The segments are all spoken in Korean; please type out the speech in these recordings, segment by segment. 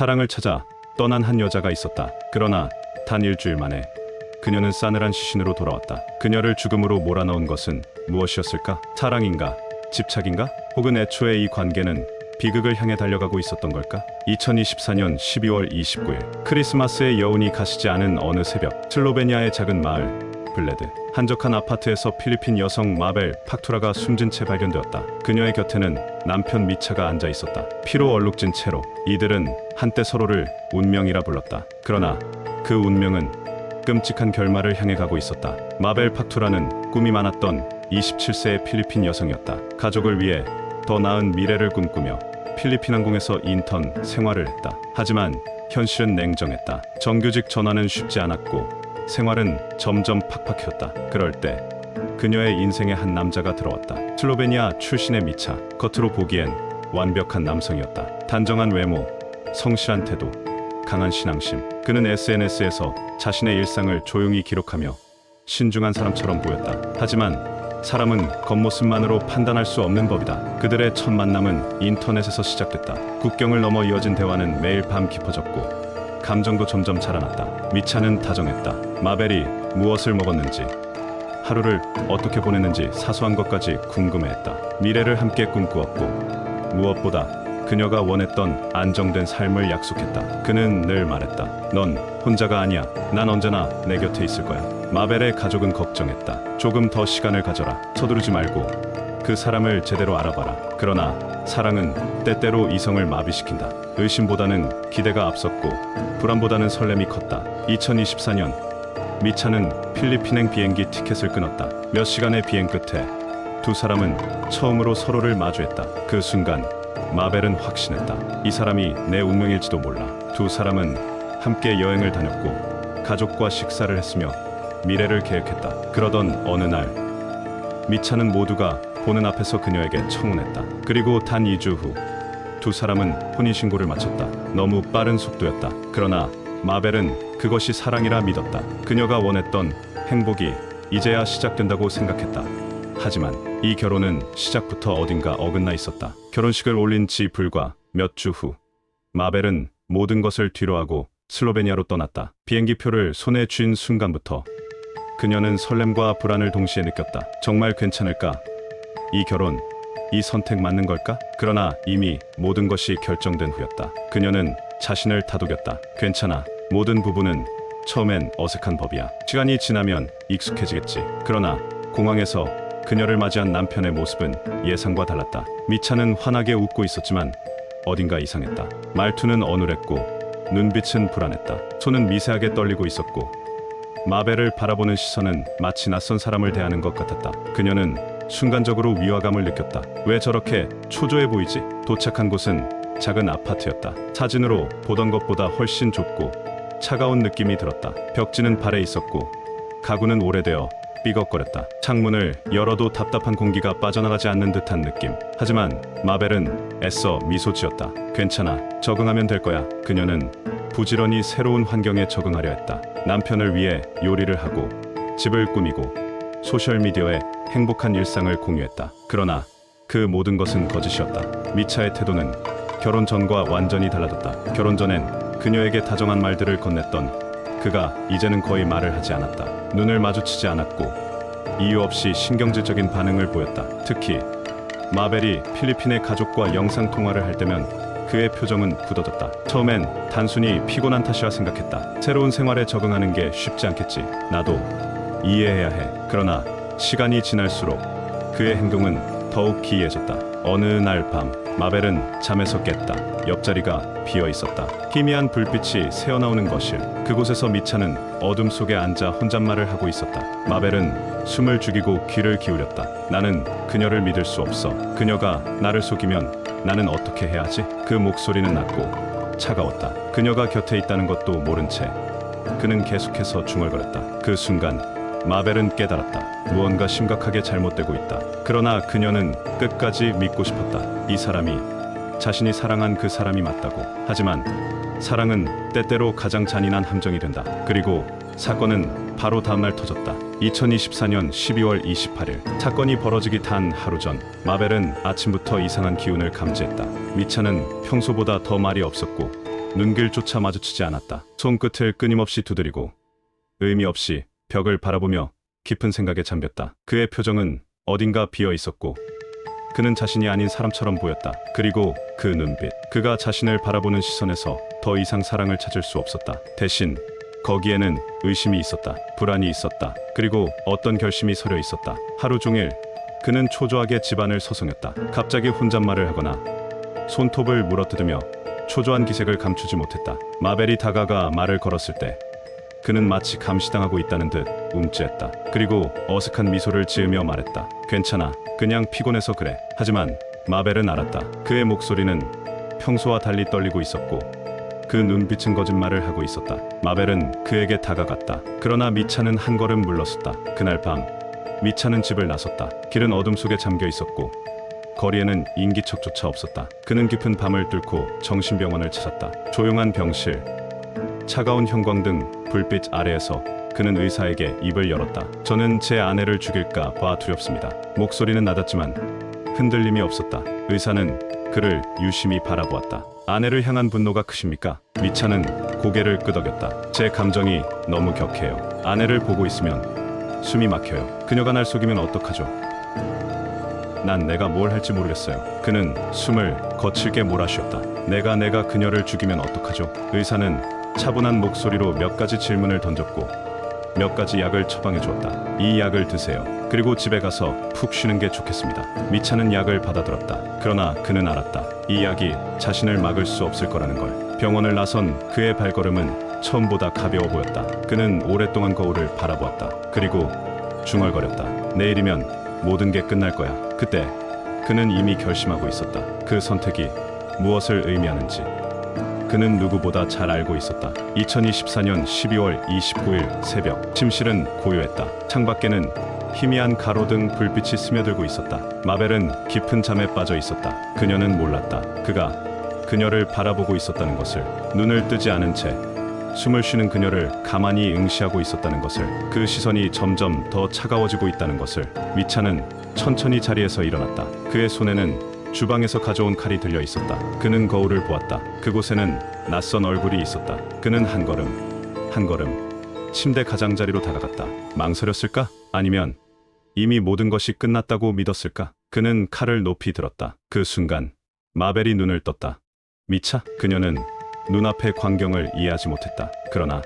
사랑을 찾아 떠난 한 여자가 있었다. 그러나 단 일주일 만에 그녀는 싸늘한 시신으로 돌아왔다. 그녀를 죽음으로 몰아넣은 것은 무엇이었을까? 사랑인가? 집착인가? 혹은 애초에 이 관계는 비극을 향해 달려가고 있었던 걸까? 2024년 12월 29일 크리스마스의 여운이 가시지 않은 어느 새벽, 슬로베니아의 작은 마을 블레드 한적한 아파트에서 필리핀 여성 마벨 팍투라가 숨진 채 발견되었다. 그녀의 곁에는 남편 미차가 앉아 있었다. 피로 얼룩진 채로 이들은 한때 서로를 운명이라 불렀다. 그러나 그 운명은 끔찍한 결말을 향해 가고 있었다. 마벨 팍투라는 꿈이 많았던 27세의 필리핀 여성이었다. 가족을 위해 더 나은 미래를 꿈꾸며 필리핀 항공에서 인턴 생활을 했다. 하지만 현실은 냉정했다. 정규직 전환은 쉽지 않았고 생활은 점점 팍팍했다. 그럴 때 그녀의 인생에 한 남자가 들어왔다. 슬로베니아 출신의 미차. 겉으로 보기엔 완벽한 남성이었다. 단정한 외모, 성실한 태도, 강한 신앙심. 그는 SNS에서 자신의 일상을 조용히 기록하며 신중한 사람처럼 보였다. 하지만 사람은 겉모습만으로 판단할 수 없는 법이다. 그들의 첫 만남은 인터넷에서 시작됐다. 국경을 넘어 이어진 대화는 매일 밤 깊어졌고 감정도 점점 자라났다. 미차는 다정했다. 마벨이 무엇을 먹었는지, 하루를 어떻게 보냈는지 사소한 것까지 궁금해했다. 미래를 함께 꿈꾸었고 무엇보다 그녀가 원했던 안정된 삶을 약속했다. 그는 늘 말했다. 넌 혼자가 아니야. 난 언제나 내 곁에 있을 거야. 마벨의 가족은 걱정했다. 조금 더 시간을 가져라. 서두르지 말고 그 사람을 제대로 알아봐라. 그러나 사랑은 때때로 이성을 마비시킨다. 의심보다는 기대가 앞섰고 불안보다는 설렘이 컸다. 2024년 미차는 필리핀행 비행기 티켓을 끊었다. 몇 시간의 비행 끝에 두 사람은 처음으로 서로를 마주했다. 그 순간 마벨은 확신했다. 이 사람이 내 운명일지도 몰라. 두 사람은 함께 여행을 다녔고 가족과 식사를 했으며 미래를 계획했다. 그러던 어느 날 미차는 모두가 보는 앞에서 그녀에게 청혼했다. 그리고 단 2주 후 두 사람은 혼인신고를 마쳤다. 너무 빠른 속도였다. 그러나 마벨은 그것이 사랑이라 믿었다. 그녀가 원했던 행복이 이제야 시작된다고 생각했다. 하지만 이 결혼은 시작부터 어딘가 어긋나 있었다. 결혼식을 올린 지 불과 몇 주 후 마벨은 모든 것을 뒤로하고 슬로베니아로 떠났다. 비행기표를 손에 쥔 순간부터 그녀는 설렘과 불안을 동시에 느꼈다. 정말 괜찮을까? 이 결혼, 이 선택 맞는 걸까? 그러나 이미 모든 것이 결정된 후였다. 그녀는 자신을 다독였다. 괜찮아. 모든 부분은 처음엔 어색한 법이야. 시간이 지나면 익숙해지겠지. 그러나 공항에서 그녀를 맞이한 남편의 모습은 예상과 달랐다. 미차는 환하게 웃고 있었지만 어딘가 이상했다. 말투는 어눌했고 눈빛은 불안했다. 손은 미세하게 떨리고 있었고 마벨을 바라보는 시선은 마치 낯선 사람을 대하는 것 같았다. 그녀는 순간적으로 위화감을 느꼈다. 왜 저렇게 초조해 보이지? 도착한 곳은 작은 아파트였다. 사진으로 보던 것보다 훨씬 좁고 차가운 느낌이 들었다. 벽지는 발에 있었고 가구는 오래되어 삐걱거렸다. 창문을 열어도 답답한 공기가 빠져나가지 않는 듯한 느낌. 하지만 마벨은 애써 미소 지었다. 괜찮아. 적응하면 될 거야. 그녀는 부지런히 새로운 환경에 적응하려 했다. 남편을 위해 요리를 하고 집을 꾸미고 소셜미디어에 행복한 일상을 공유했다. 그러나 그 모든 것은 거짓이었다. 미차의 태도는 결혼 전과 완전히 달라졌다. 결혼 전엔 그녀에게 다정한 말들을 건넸던 그가 이제는 거의 말을 하지 않았다. 눈을 마주치지 않았고 이유 없이 신경질적인 반응을 보였다. 특히 마벨이 필리핀의 가족과 영상통화를 할 때면 그의 표정은 굳어졌다. 처음엔 단순히 피곤한 탓이라 생각했다. 새로운 생활에 적응하는 게 쉽지 않겠지. 나도 이해해야 해. 그러나 시간이 지날수록 그의 행동은 더욱 기이해졌다. 어느 날 밤 마벨은 잠에서 깼다. 옆자리가 비어 있었다. 희미한 불빛이 새어나오는 거실. 그곳에서 미차는 어둠 속에 앉아 혼잣말을 하고 있었다. 마벨은 숨을 죽이고 귀를 기울였다. 나는 그녀를 믿을 수 없어. 그녀가 나를 속이면 나는 어떻게 해야 하지? 그 목소리는 낮고 차가웠다. 그녀가 곁에 있다는 것도 모른 채 그는 계속해서 중얼거렸다. 그 순간 마벨은 깨달았다. 무언가 심각하게 잘못되고 있다. 그러나 그녀는 끝까지 믿고 싶었다. 이 사람이 자신이 사랑한 그 사람이 맞다고. 하지만 사랑은 때때로 가장 잔인한 함정이 된다. 그리고 사건은 바로 다음날 터졌다. 2024년 12월 28일 사건이 벌어지기 단 하루 전 마벨은 아침부터 이상한 기운을 감지했다. 미차는 평소보다 더 말이 없었고 눈길조차 마주치지 않았다. 손끝을 끊임없이 두드리고 의미 없이 벽을 바라보며 깊은 생각에 잠겼다. 그의 표정은 어딘가 비어 있었고 그는 자신이 아닌 사람처럼 보였다. 그리고 그 눈빛, 그가 자신을 바라보는 시선에서 더 이상 사랑을 찾을 수 없었다. 대신 거기에는 의심이 있었다. 불안이 있었다. 그리고 어떤 결심이 서려 있었다. 하루 종일 그는 초조하게 집안을 서성였다. 갑자기 혼잣말을 하거나 손톱을 물어뜯으며 초조한 기색을 감추지 못했다. 마벨이 다가가 말을 걸었을 때 그는 마치 감시당하고 있다는 듯 움찔했다. 그리고 어색한 미소를 지으며 말했다. 괜찮아. 그냥 피곤해서 그래. 하지만 마벨은 알았다. 그의 목소리는 평소와 달리 떨리고 있었고 그 눈빛은 거짓말을 하고 있었다. 마벨은 그에게 다가갔다. 그러나 미차는 한 걸음 물러섰다. 그날 밤 미차는 집을 나섰다. 길은 어둠 속에 잠겨 있었고 거리에는 인기척조차 없었다. 그는 깊은 밤을 뚫고 정신병원을 찾았다. 조용한 병실, 차가운 형광등 불빛 아래에서 그는 의사에게 입을 열었다. 저는 제 아내를 죽일까 봐 두렵습니다. 목소리는 낮았지만 흔들림이 없었다. 의사는 그를 유심히 바라보았다. 아내를 향한 분노가 크십니까? 미차는 고개를 끄덕였다. 제 감정이 너무 격해요. 아내를 보고 있으면 숨이 막혀요. 그녀가 날 속이면 어떡하죠? 난 내가 뭘 할지 모르겠어요. 그는 숨을 거칠게 몰아쉬었다. 내가 그녀를 죽이면 어떡하죠? 의사는 차분한 목소리로 몇 가지 질문을 던졌고 몇 가지 약을 처방해 주었다. 이 약을 드세요. 그리고 집에 가서 푹 쉬는 게 좋겠습니다. 미차는 약을 받아들었다. 그러나 그는 알았다. 이 약이 자신을 막을 수 없을 거라는 걸. 병원을 나선 그의 발걸음은 처음보다 가벼워 보였다. 그는 오랫동안 거울을 바라보았다. 그리고 중얼거렸다. 내일이면 모든 게 끝날 거야. 그때 그는 이미 결심하고 있었다. 그 선택이 무엇을 의미하는지 그는 누구보다 잘 알고 있었다. 2024년 12월 29일 새벽, 침실은 고요했다. 창밖에는 희미한 가로등 불빛이 스며들고 있었다. 마벨은 깊은 잠에 빠져 있었다. 그녀는 몰랐다. 그가 그녀를 바라보고 있었다는 것을. 눈을 뜨지 않은 채 숨을 쉬는 그녀를 가만히 응시하고 있었다는 것을. 그 시선이 점점 더 차가워지고 있다는 것을. 미차는 천천히 자리에서 일어났다. 그의 손에는 주방에서 가져온 칼이 들려 있었다. 그는 거울을 보았다. 그곳에는 낯선 얼굴이 있었다. 그는 한 걸음 침대 가장자리로 다가갔다. 망설였을까? 아니면 이미 모든 것이 끝났다고 믿었을까? 그는 칼을 높이 들었다. 그 순간 마벨이 눈을 떴다. 미차? 그녀는 눈앞의 광경을 이해하지 못했다. 그러나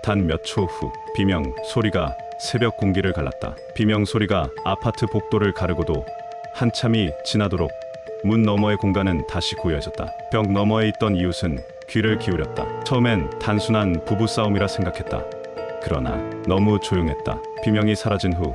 단 몇 초 후 비명 소리가 새벽 공기를 갈랐다. 비명 소리가 아파트 복도를 가르고도 한참이 지나도록 문 너머의 공간은 다시 고요해졌다. 벽 너머에 있던 이웃은 귀를 기울였다. 처음엔 단순한 부부싸움이라 생각했다. 그러나 너무 조용했다. 비명이 사라진 후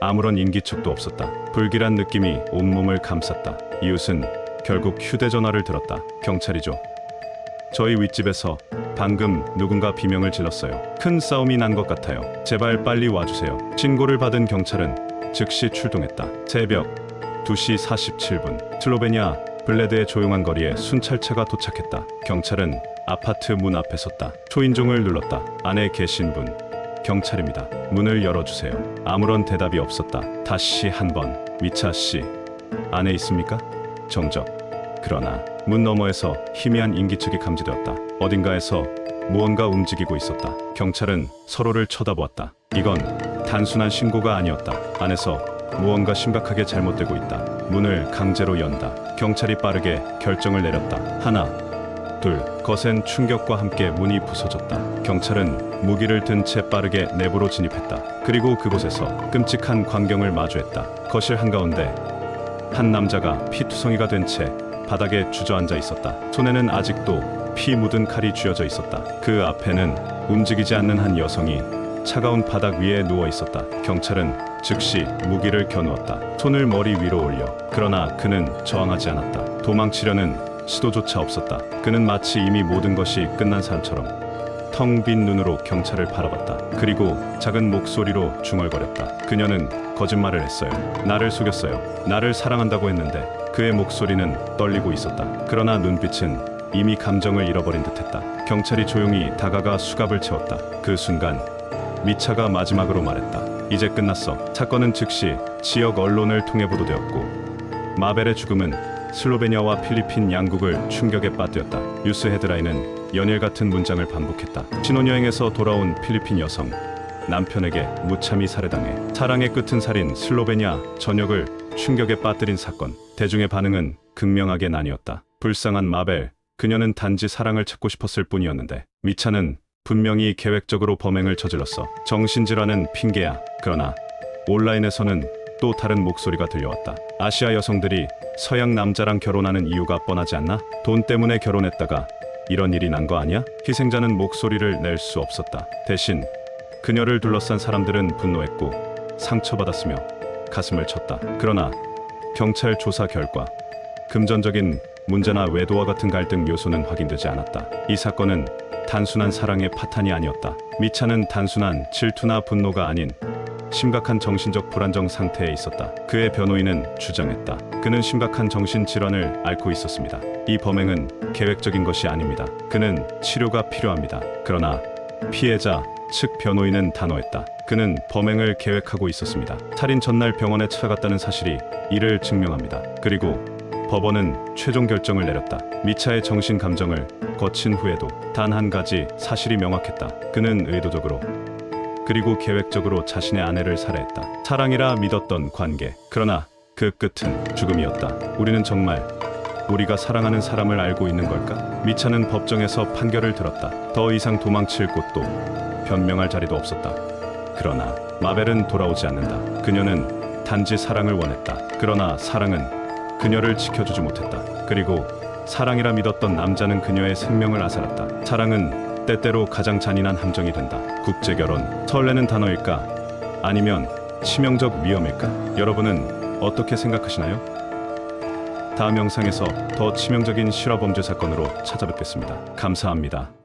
아무런 인기척도 없었다. 불길한 느낌이 온몸을 감쌌다. 이웃은 결국 휴대전화를 들었다. 경찰이죠. 저희 윗집에서 방금 누군가 비명을 질렀어요. 큰 싸움이 난 것 같아요. 제발 빨리 와주세요. 신고를 받은 경찰은 즉시 출동했다. 새벽 2시 47분 슬로베니아 블레드의 조용한 거리에 순찰차가 도착했다. 경찰은 아파트 문 앞에 섰다. 초인종을 눌렀다. 안에 계신 분 경찰입니다. 문을 열어주세요. 아무런 대답이 없었다. 다시 한 번. 미차 씨 안에 있습니까? 정적. 그러나 문 너머에서 희미한 인기척이 감지되었다. 어딘가에서 무언가 움직이고 있었다. 경찰은 서로를 쳐다보았다. 이건 단순한 신고가 아니었다. 안에서 무언가 심각하게 잘못되고 있다. 문을 강제로 연다. 경찰이 빠르게 결정을 내렸다. 하나, 둘. 거센 충격과 함께 문이 부서졌다. 경찰은 무기를 든 채 빠르게 내부로 진입했다. 그리고 그곳에서 끔찍한 광경을 마주했다. 거실 한가운데 한 남자가 피투성이가 된 채 바닥에 주저앉아 있었다. 손에는 아직도 피 묻은 칼이 쥐어져 있었다. 그 앞에는 움직이지 않는 한 여성이 차가운 바닥 위에 누워 있었다. 경찰은 즉시 무기를 겨누었다. 손을 머리 위로 올려. 그러나 그는 저항하지 않았다. 도망치려는 시도조차 없었다. 그는 마치 이미 모든 것이 끝난 사람처럼 텅 빈 눈으로 경찰을 바라봤다. 그리고 작은 목소리로 중얼거렸다. 그녀는 거짓말을 했어요. 나를 속였어요. 나를 사랑한다고 했는데. 그의 목소리는 떨리고 있었다. 그러나 눈빛은 이미 감정을 잃어버린 듯했다. 경찰이 조용히 다가가 수갑을 채웠다. 그 순간 미차가 마지막으로 말했다. 이제 끝났어. 사건은 즉시 지역 언론을 통해 보도되었고 마벨의 죽음은 슬로베니아와 필리핀 양국을 충격에 빠뜨렸다. 뉴스 헤드라인은 연일 같은 문장을 반복했다. 신혼여행에서 돌아온 필리핀 여성. 남편에게 무참히 살해당해 사랑의 끝은 살인 슬로베니아 전역을 충격에 빠뜨린 사건. 대중의 반응은 극명하게 나뉘었다. 불쌍한 마벨. 그녀는 단지 사랑을 찾고 싶었을 뿐이었는데 미차는 분명히 계획적으로 범행을 저질렀어. 정신질환은 핑계야. 그러나 온라인에서는 또 다른 목소리가 들려왔다. 아시아 여성들이 서양 남자랑 결혼하는 이유가 뻔하지 않나? 돈 때문에 결혼했다가 이런 일이 난 거 아니야? 희생자는 목소리를 낼 수 없었다. 대신 그녀를 둘러싼 사람들은 분노했고 상처받았으며 가슴을 쳤다. 그러나 경찰 조사 결과 금전적인 문제나 외도와 같은 갈등 요소는 확인되지 않았다. 이 사건은 단순한 사랑의 파탄이 아니었다. 미차는 단순한 질투나 분노가 아닌 심각한 정신적 불안정 상태에 있었다. 그의 변호인은 주장했다. 그는 심각한 정신질환을 앓고 있었습니다. 이 범행은 계획적인 것이 아닙니다. 그는 치료가 필요합니다. 그러나 피해자 측 변호인은 단호했다. 그는 범행을 계획하고 있었습니다. 살인 전날 병원에 찾아갔다는 사실이 이를 증명합니다. 그리고 법원은 최종 결정을 내렸다. 미차의 정신 감정을 거친 후에도 단 한 가지 사실이 명확했다. 그는 의도적으로 그리고 계획적으로 자신의 아내를 살해했다. 사랑이라 믿었던 관계. 그러나 그 끝은 죽음이었다. 우리는 정말 우리가 사랑하는 사람을 알고 있는 걸까? 미차는 법정에서 판결을 들었다. 더 이상 도망칠 곳도 변명할 자리도 없었다. 그러나 마벨은 돌아오지 않는다. 그녀는 단지 사랑을 원했다. 그러나 사랑은 그녀를 지켜주지 못했다. 그리고 사랑이라 믿었던 남자는 그녀의 생명을 앗아갔다. 사랑은 때때로 가장 잔인한 함정이 된다. 국제결혼, 설레는 단어일까? 아니면 치명적 위험일까? 여러분은 어떻게 생각하시나요? 다음 영상에서 더 치명적인 실화범죄 사건으로 찾아뵙겠습니다. 감사합니다.